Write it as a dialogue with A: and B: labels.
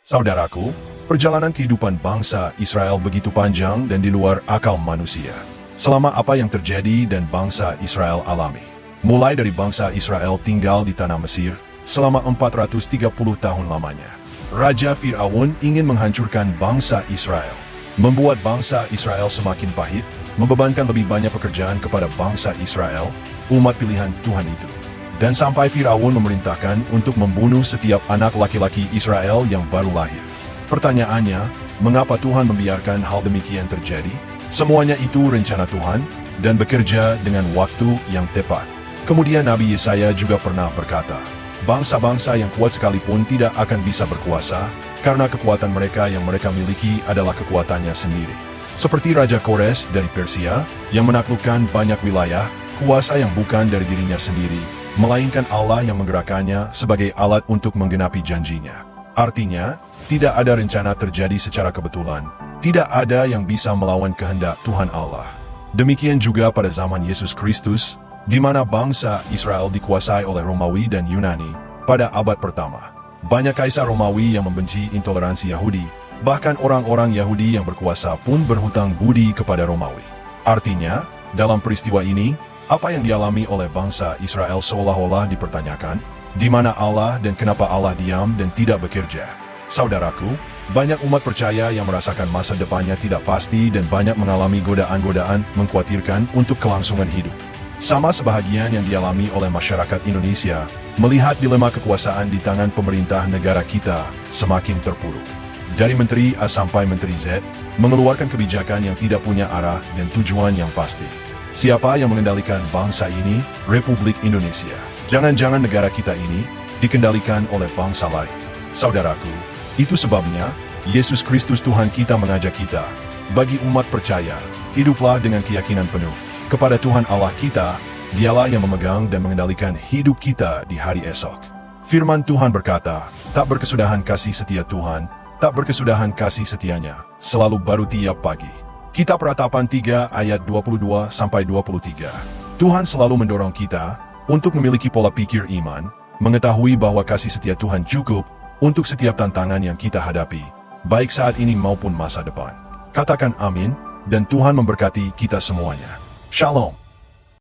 A: Saudaraku, perjalanan kehidupan bangsa Israel begitu panjang dan di luar akal manusia. Selama apa yang terjadi dan bangsa Israel alami. Mulai dari bangsa Israel tinggal di tanah Mesir, selama 430 tahun lamanya. Raja Fir'aun ingin menghancurkan bangsa Israel. Membuat bangsa Israel semakin pahit, membebankan lebih banyak pekerjaan kepada bangsa Israel, umat pilihan Tuhan itu. Dan sampai Fir'aun memerintahkan untuk membunuh setiap anak laki-laki Israel yang baru lahir. Pertanyaannya, mengapa Tuhan membiarkan hal demikian terjadi? Semuanya itu rencana Tuhan, dan bekerja dengan waktu yang tepat. Kemudian Nabi Yesaya juga pernah berkata, bangsa-bangsa yang kuat sekalipun tidak akan bisa berkuasa, karena kekuatan mereka yang mereka miliki adalah kekuatannya sendiri. Seperti Raja Kores dari Persia, yang menaklukkan banyak wilayah, kuasa yang bukan dari dirinya sendiri, melainkan Allah yang menggerakkannya sebagai alat untuk menggenapi janjinya. Artinya, tidak ada rencana terjadi secara kebetulan. Tidak ada yang bisa melawan kehendak Tuhan Allah. Demikian juga pada zaman Yesus Kristus, di mana bangsa Israel dikuasai oleh Romawi dan Yunani pada abad pertama. Banyak kaisar Romawi yang membenci intoleransi Yahudi, bahkan orang-orang Yahudi yang berkuasa pun berhutang budi kepada Romawi. Artinya, dalam peristiwa ini, apa yang dialami oleh bangsa Israel seolah-olah dipertanyakan, di mana Allah dan kenapa Allah diam dan tidak bekerja. Saudaraku, banyak umat percaya yang merasakan masa depannya tidak pasti dan banyak mengalami godaan-godaan mengkhawatirkan untuk kelangsungan hidup. Sama sebahagian yang dialami oleh masyarakat Indonesia, melihat dilema kekuasaan di tangan pemerintah negara kita semakin terpuruk. Dari Menteri A sampai Menteri Z, mengeluarkan kebijakan yang tidak punya arah dan tujuan yang pasti. Siapa yang mengendalikan bangsa ini? Republik Indonesia. Jangan-jangan negara kita ini dikendalikan oleh bangsa lain. Saudaraku, itu sebabnya Yesus Kristus Tuhan kita mengajak kita, bagi umat percaya, hiduplah dengan keyakinan penuh kepada Tuhan Allah kita, Dialah yang memegang dan mengendalikan hidup kita di hari esok. Firman Tuhan berkata, tak berkesudahan kasih setia Tuhan, tak berkesudahan kasih setianya, selalu baru tiap pagi. Kitab Ratapan 3 ayat 22-23. Tuhan selalu mendorong kita untuk memiliki pola pikir iman, mengetahui bahwa kasih setia Tuhan cukup untuk setiap tantangan yang kita hadapi, baik saat ini maupun masa depan. Katakan amin, dan Tuhan memberkati kita semuanya. Shalom.